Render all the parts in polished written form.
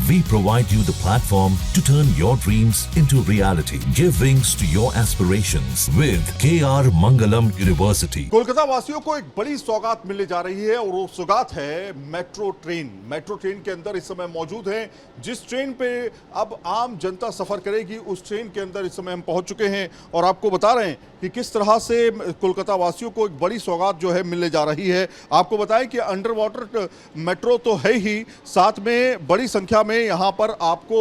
We provide you the platform to turn your dreams into reality. Give wings to your aspirations with KR Mangalam University. Kolkata वासियों को एक बड़ी सौगात मिलने जा रही है और वो सौगात है मेट्रो ट्रेन। मेट्रो ट्रेन के अंदर इस समय मौजूद हैं। जिस ट्रेन पे अब आम जनता सफर करेगी उस ट्रेन के अंदर इस समय हम पहुंच चुके हैं और आपको बता रहे हैं कि किस तरह से कोलकाता वासियों को एक बड़ी सौगात जो है मिलने जा रही है। आपको बताएं कि अंडर वाटर मेट्रो तो है ही, साथ में बड़ी संख्या में यहाँ पर आपको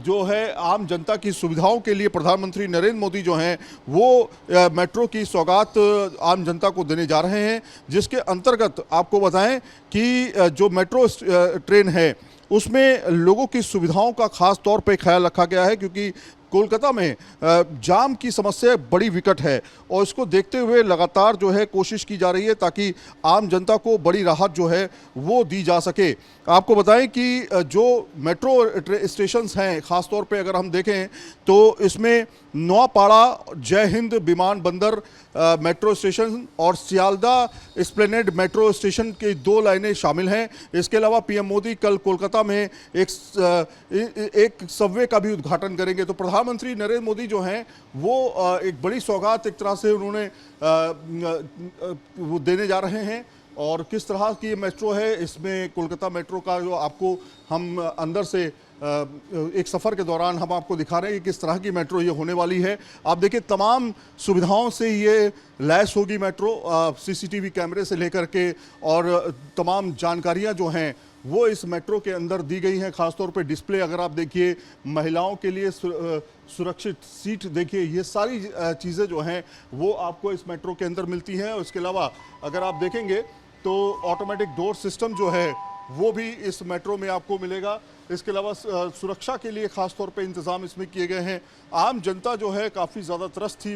जो है आम जनता की सुविधाओं के लिए प्रधानमंत्री नरेंद्र मोदी जो हैं वो मेट्रो की सौगात आम जनता को देने जा रहे हैं, जिसके अंतर्गत आपको बताएं कि जो मेट्रो ट्रेन है उसमें लोगों की सुविधाओं का खास तौर पे ख्याल रखा गया है, क्योंकि कोलकाता में जाम की समस्या बड़ी विकट है और इसको देखते हुए लगातार जो है कोशिश की जा रही है ताकि आम जनता को बड़ी राहत जो है वो दी जा सके। आपको बताएं कि जो मेट्रो स्टेशंस हैं ख़ास तौर पे अगर हम देखें तो इसमें नौपाड़ा जय हिंद विमान बंदर मेट्रो स्टेशन और सियालदा एस्प्लेनेड मेट्रो स्टेशन की 2 लाइनें शामिल हैं। इसके अलावा पीएम मोदी कल कोलकाता में एक सबवे का भी उद्घाटन करेंगे। तो प्रधानमंत्री नरेंद्र मोदी जो हैं वो एक बड़ी सौगात एक तरह से उन्होंने वो देने जा रहे हैं। और किस तरह की मेट्रो है, इसमें कोलकाता मेट्रो का जो आपको हम अंदर से एक सफ़र के दौरान हम आपको दिखा रहे हैं कि किस तरह की मेट्रो ये होने वाली है। आप देखिए तमाम सुविधाओं से ये लैस होगी मेट्रो, सीसीटीवी कैमरे से लेकर के और तमाम जानकारियां जो हैं वो इस मेट्रो के अंदर दी गई हैं। ख़ासतौर पे डिस्प्ले अगर आप देखिए, महिलाओं के लिए सुरक्षित सीट देखिए, ये सारी चीज़ें जो हैं वो आपको इस मेट्रो के अंदर मिलती हैं। और इसके अलावा अगर आप देखेंगे तो ऑटोमेटिक डोर सिस्टम जो है वो भी इस मेट्रो में आपको मिलेगा। इसके अलावा सुरक्षा के लिए ख़ास तौर पे इंतज़ाम इसमें किए गए हैं। आम जनता जो है काफ़ी ज़्यादा त्रस्त थी,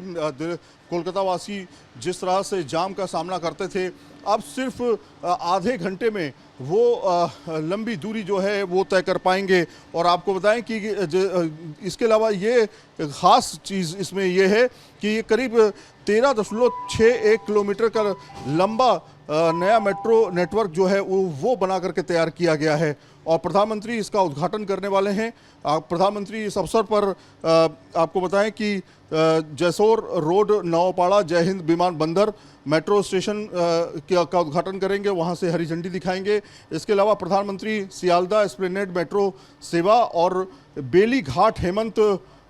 कोलकाता वासी जिस तरह से जाम का सामना करते थे, अब सिर्फ आधे घंटे में वो लंबी दूरी जो है वो तय कर पाएंगे। और आपको बताएं कि इसके अलावा ये ख़ास चीज़ इसमें ये है कि ये करीब 13.61 किलोमीटर का लंबा नया मेट्रो नेटवर्क जो है वो बना करके तैयार किया गया है और प्रधानमंत्री इसका उद्घाटन करने वाले हैं। प्रधानमंत्री इस अवसर पर आपको बताएं कि जैसोर रोड नौपाड़ा जय हिंद विमान बंदर मेट्रो स्टेशन का उद्घाटन करेंगे, वहां से हरी झंडी दिखाएंगे। इसके अलावा प्रधानमंत्री सियालदा एस्प्लेनेड मेट्रो सेवा और बेली घाट हेमंत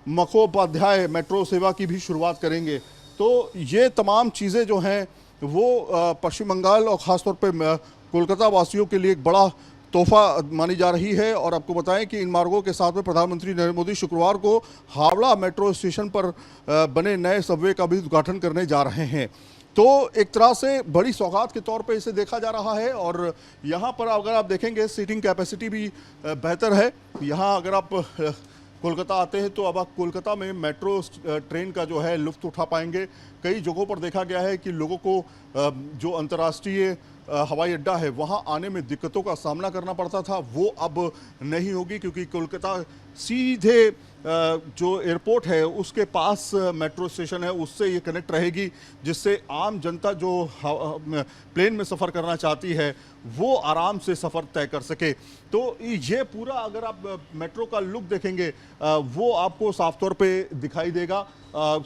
मुखोपाध्याय मेट्रो सेवा की भी शुरुआत करेंगे। तो ये तमाम चीज़ें जो हैं वो पश्चिम बंगाल और ख़ासतौर पे कोलकाता वासियों के लिए एक बड़ा तोहफा मानी जा रही है। और आपको बताएं कि इन मार्गों के साथ में प्रधानमंत्री नरेंद्र मोदी शुक्रवार को हावड़ा मेट्रो स्टेशन पर बने नए सबवे का भी उद्घाटन करने जा रहे हैं। तो एक तरह से बड़ी सौगात के तौर पे इसे देखा जा रहा है। और यहाँ पर अगर आप देखेंगे सीटिंग कैपेसिटी भी बेहतर है। यहाँ अगर आप कोलकाता आते हैं तो अब आप कोलकाता में मेट्रो ट्रेन का जो है लुत्फ़ उठा पाएंगे। कई जगहों पर देखा गया है कि लोगों को जो अंतर्राष्ट्रीय हवाई अड्डा है वहाँ आने में दिक्कतों का सामना करना पड़ता था, वो अब नहीं होगी, क्योंकि कोलकाता सीधे जो एयरपोर्ट है उसके पास मेट्रो स्टेशन है, उससे ये कनेक्ट रहेगी, जिससे आम जनता जो प्लेन में सफ़र करना चाहती है वो आराम से सफ़र तय कर सके। तो ये पूरा अगर आप मेट्रो का लुक देखेंगे वो आपको साफ तौर पे दिखाई देगा।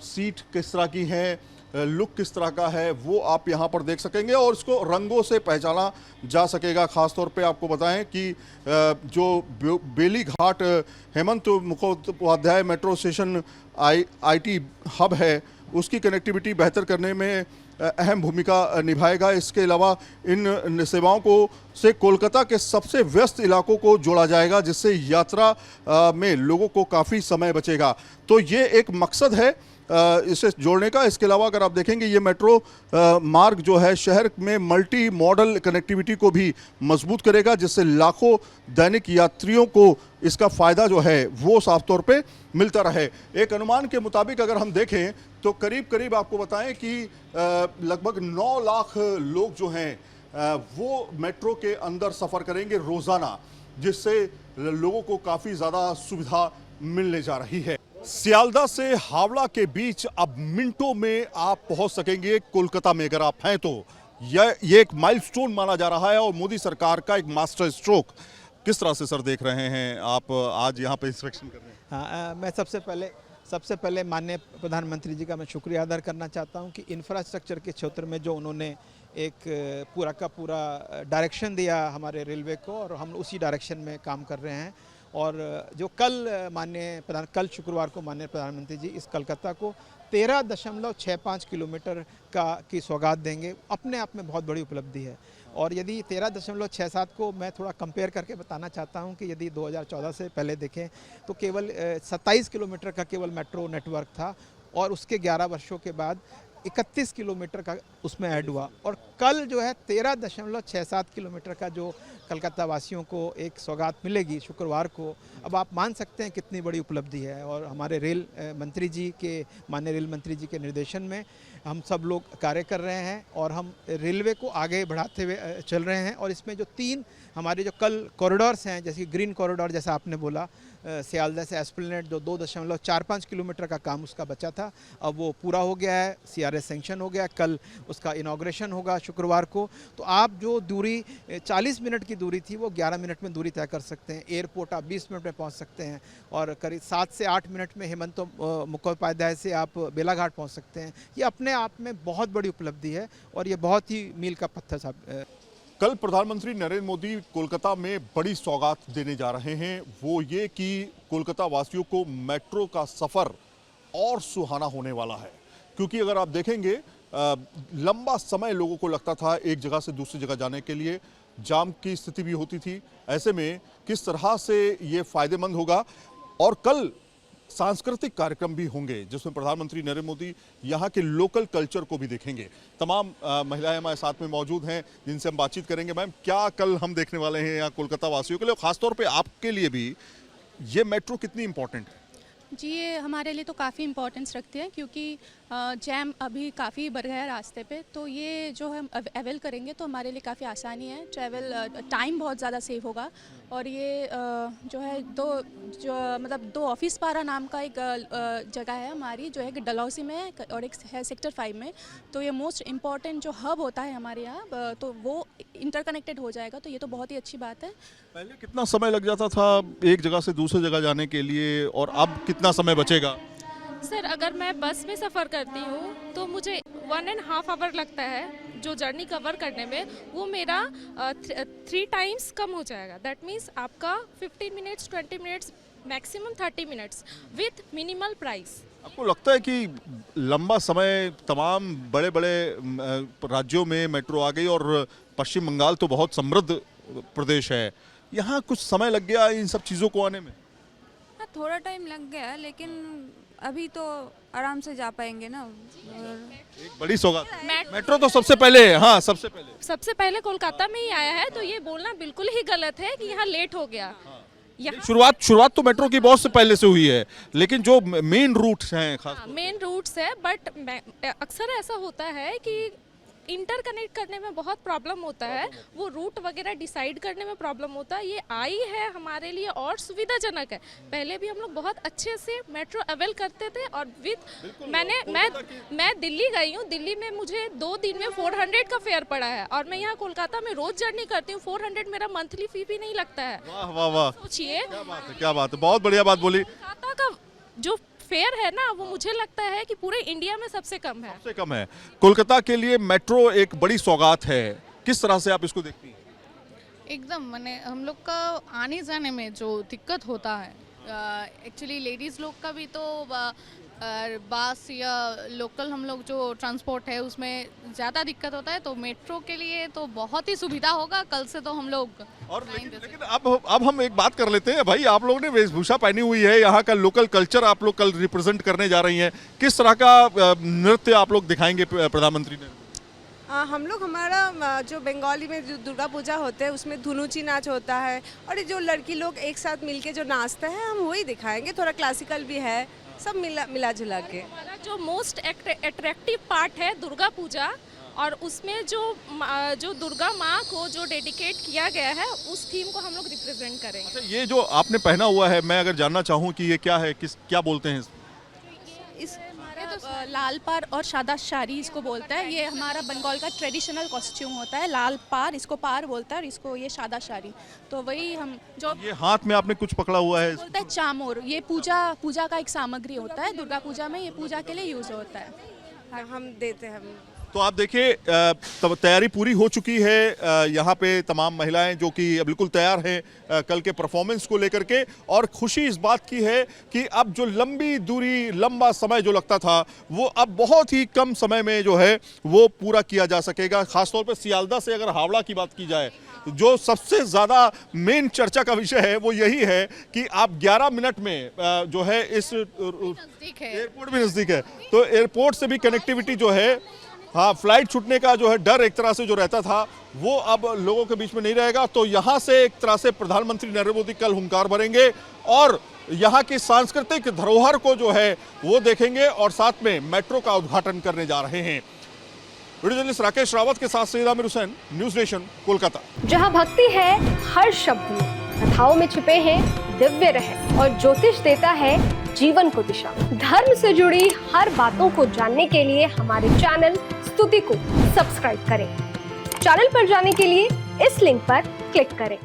सीट किस तरह की है, लुक किस तरह का है, वो आप यहाँ पर देख सकेंगे और इसको रंगों से पहचाना जा सकेगा। ख़ास तौर पे आपको बताएं कि जो Beli Ghat Hemant Mukhopadhyay metro station IT hub है उसकी कनेक्टिविटी बेहतर करने में अहम भूमिका निभाएगा। इसके अलावा इन सेवाओं को से कोलकाता के सबसे व्यस्त इलाकों को जोड़ा जाएगा, जिससे यात्रा में लोगों को काफ़ी समय बचेगा। तो ये एक मकसद है इसे जोड़ने का। इसके अलावा अगर आप देखेंगे ये मेट्रो मार्ग जो है शहर में मल्टी मॉडल कनेक्टिविटी को भी मजबूत करेगा, जिससे लाखों दैनिक यात्रियों को इसका फ़ायदा जो है वो साफ तौर पे मिलता रहे। एक अनुमान के मुताबिक अगर हम देखें तो करीब करीब आपको बताएं कि लगभग 9 लाख लोग जो हैं वो मेट्रो के अंदर सफ़र करेंगे रोज़ाना, जिससे लोगों को काफ़ी ज़्यादा सुविधा मिलने जा रही है। सियालदा से हावड़ा के बीच अब मिनटों में आप पहुंच सकेंगे कोलकाता में अगर आप हैं तो। ये एक माइलस्टोन माना जा रहा है और मोदी सरकार का एक मास्टर स्ट्रोक। किस तरह से सर देख रहे हैं आप आज यहाँ पे इंस्पेक्शन कर रहे हैं? हाँ, मैं सबसे पहले माननीय प्रधानमंत्री जी का मैं शुक्रिया अदा करना चाहता हूं कि इंफ्रास्ट्रक्चर के क्षेत्र में जो उन्होंने एक पूरा का पूरा डायरेक्शन दिया हमारे रेलवे को, और हम उसी डायरेक्शन में काम कर रहे हैं। और जो कल शुक्रवार को माननीय प्रधानमंत्री जी इस कोलकाता को 13.65 किलोमीटर की सौगात देंगे, अपने आप में बहुत बड़ी उपलब्धि है। और यदि 13.67 को मैं थोड़ा कंपेयर करके बताना चाहता हूं कि यदि 2014 से पहले देखें तो केवल 27 किलोमीटर का केवल मेट्रो नेटवर्क था, और उसके 11 वर्षों के बाद 31 किलोमीटर का उसमें ऐड हुआ, और कल जो है 13.67 किलोमीटर का जो कलकत्ता वासियों को एक सौगात मिलेगी शुक्रवार को, अब आप मान सकते हैं कितनी बड़ी उपलब्धि है। और हमारे माननीय रेल मंत्री जी के निर्देशन में हम सब लोग कार्य कर रहे हैं, और हम रेलवे को आगे बढ़ाते हुए चल रहे हैं। और इसमें जो 3 हमारे जो कल कॉरिडोर्स हैं, जैसे ग्रीन कॉरिडोर जैसा आपने बोला, सियालदह से एस्प्लेनेड जो 2.45 किलोमीटर का काम उसका बचा था, अब वो पूरा हो गया है, CRS सेंक्शन हो गया, कल उसका इनॉग्रेशन होगा शुक्रवार को। तो आप जो दूरी 40 मिनट की दूरी थी वो 11 मिनट में दूरी तय कर सकते हैं। एयरपोर्ट आप 20 मिनट में पहुंच सकते हैं, और करीब 7 से 8 मिनट में हेमंत मुखोपाध्याय से आप बेलाघाट पहुँच सकते हैं। ये अपने आप में बहुत बड़ी उपलब्धि है, और ये बहुत ही मील का पत्थर साहब। कल प्रधानमंत्री नरेंद्र मोदी कोलकाता में बड़ी सौगात देने जा रहे हैं, वो ये कि कोलकाता वासियों को मेट्रो का सफ़र और सुहाना होने वाला है। क्योंकि अगर आप देखेंगे लंबा समय लोगों को लगता था एक जगह से दूसरी जगह जाने के लिए, जाम की स्थिति भी होती थी। ऐसे में किस तरह से ये फ़ायदेमंद होगा। और कल सांस्कृतिक कार्यक्रम भी होंगे जिसमें प्रधानमंत्री नरेंद्र मोदी यहाँ के लोकल कल्चर को भी देखेंगे। तमाम महिलाएं हमारे साथ में मौजूद हैं जिनसे हम बातचीत करेंगे। मैम, क्या कल हम देखने वाले हैं यहाँ कोलकाता वासियों के लिए, खासतौर पे आपके लिए भी ये मेट्रो कितनी इम्पोर्टेंट है? जी, ये हमारे लिए तो काफ़ी इम्पोर्टेंस रखती है, क्योंकि जैम अभी काफ़ी बढ़ गया है रास्ते पे। तो ये जो हम अवेल करेंगे तो हमारे लिए काफ़ी आसानी है, ट्रैवल टाइम बहुत ज़्यादा सेव होगा। और ये जो है दो ऑफिस पारा नाम का एक जगह है हमारी, जो है कि डलहौसी में है, और एक है सेक्टर 5 में। तो ये मोस्ट इम्पॉर्टेंट जो हब होता है हमारे यहाँ, तो वो इंटरकनेक्टेड हो जाएगा, तो ये तो बहुत ही अच्छी बात है। पहले कितना समय लग जाता था एक जगह से दूसरी जगह जाने के लिए, और अब कितना समय बचेगा? सर, अगर मैं बस में सफ़र करती हूँ तो मुझे 1.5 आवर लगता है जो जर्नी कवर करने में, वो मेरा 3 टाइम्स कम हो जाएगा। दैट मीन्स आपका 15 minutes, 20 minutes, maximum 30 minutes with minimal price. आपको लगता है कि लंबा समय तमाम बड़े बड़े राज्यों में मेट्रो आ गई, और पश्चिम बंगाल तो बहुत समृद्ध प्रदेश है, यहाँ कुछ समय लग गया इन सब चीज़ों को आने में? हाँ, थोड़ा टाइम लग गया, लेकिन अभी तो आराम से जा पाएंगे ना। एक बड़ी सौगात मेट्रो तो सबसे पहले है। हाँ, सबसे पहले कोलकाता में ही आया है, तो ये बोलना बिल्कुल ही गलत है कि यहाँ लेट हो गया। शुरुआत तो मेट्रो की बहुत से पहले से हुई है, लेकिन जो मेन रूट्स हैं, खास मेन रूट्स है, बट अक्सर ऐसा होता है कि इंटरकनेक्ट करने में बहुत प्रॉब्लम होता है, वो रूट वगैरह डिसाइड करने में प्रॉब्लम होता है। ये आई है हमारे लिए और सुविधाजनक है। पहले भी हम लोग बहुत अच्छे से मेट्रो अवेल करते थे, और मैं दिल्ली गई हूँ, दिल्ली में मुझे 2 दिन में 400 का फेयर पड़ा है, और मैं यहाँ कोलकाता में रोज जर्नी करती हूँ, 400 मेरा मंथली फी भी नहीं लगता है। वाह वाह वाह, सोचिए क्या बात है, बहुत बढ़िया बात बोली। कोलकाता का जो फेयर है ना, वो मुझे लगता है कि पूरे इंडिया में सबसे कम है। कोलकाता के लिए मेट्रो एक बड़ी सौगात है, किस तरह से आप इसको देखती हैं? एकदम, मैंने हम लोग का आने जाने में जो दिक्कत होता है, एक्चुअली लेडीज़ लोग का भी तो बस या लोकल हम लोग जो ट्रांसपोर्ट है उसमें ज़्यादा दिक्कत होता है, तो मेट्रो के लिए तो बहुत ही सुविधा होगा। कल से तो हम लोग और लेकिन अब हम एक बात कर लेते हैं भाई, आप लोगों ने वेशभूषा पहनी हुई है, यहाँ का लोकल कल्चर आप लोग कल रिप्रेजेंट करने जा रही हैं, किस तरह का नृत्य आप लोग दिखाएंगे प्रधानमंत्री ने? हम लोग हमारा जो बंगाली में जो दुर्गा पूजा होते हैं उसमें धुनुची नाच होता है, और ये जो लड़की लोग एक साथ मिलके जो नाचते हैं हम वही दिखाएंगे। थोड़ा क्लासिकल भी है, सब मिला जुला के। हमारा जो मोस्ट अट्रैक्टिव पार्ट है दुर्गा पूजा, और उसमें जो दुर्गा माँ को जो डेडिकेट किया गया है, उस थीम को हम लोग रिप्रेजेंट करेंगे। अच्छा, ये जो आपने पहना हुआ है, मैं अगर जानना चाहूँ कि ये क्या है, क्या बोलते हैं इस हमारा लाल पार और सादा शाड़ी इसको बोलता है। ये हमारा बंगाल का ट्रेडिशनल कॉस्ट्यूम होता है। लाल पार इसको पार बोलता है और इसको ये सादा शाड़ी। तो वही हम जो ये हाथ में आपने कुछ पकड़ा हुआ है, बोलते हैं चामोर। ये पूजा का एक सामग्री होता है। दुर्गा पूजा में ये पूजा के लिए यूज होता है। हाँ, हम देते हैं। तो आप देखिए तैयारी पूरी हो चुकी है। यहाँ पे तमाम महिलाएं जो कि बिल्कुल तैयार हैं कल के परफॉर्मेंस को लेकर के, और खुशी इस बात की है कि अब जो लंबी दूरी, लंबा समय जो लगता था, वो अब बहुत ही कम समय में जो है वो पूरा किया जा सकेगा। खासतौर पर सियालदा से अगर हावड़ा की बात की जाए, जो सबसे ज़्यादा मेन चर्चा का विषय है वो यही है कि आप 11 मिनट में जो है इस एयरपोर्ट भी नज़दीक है, तो एयरपोर्ट से भी कनेक्टिविटी जो है, हाँ, फ्लाइट छूटने का जो है डर एक तरह से जो रहता था वो अब लोगों के बीच में नहीं रहेगा। तो यहाँ से एक तरह से प्रधानमंत्री नरेंद्र मोदी कल हुंकार भरेंगे और यहाँ की सांस्कृतिक धरोहर को जो है वो देखेंगे और साथ में मेट्रो का उद्घाटन करने जा रहे हैं। वीडियो जर्नलिस्ट राकेश रावत के साथ सईद आमिर हुसैन, न्यूज़ नेशन, कोलकाता। जहाँ भक्ति है हर शब्द में, कथाओं में छिपे हैं दिव्य रहस्य और ज्योतिष देता है जीवन को दिशा। धर्म से जुड़ी हर बातों को जानने के लिए हमारे चैनल स्तुति को सब्सक्राइब करें। चैनल पर जाने के लिए इस लिंक पर क्लिक करें।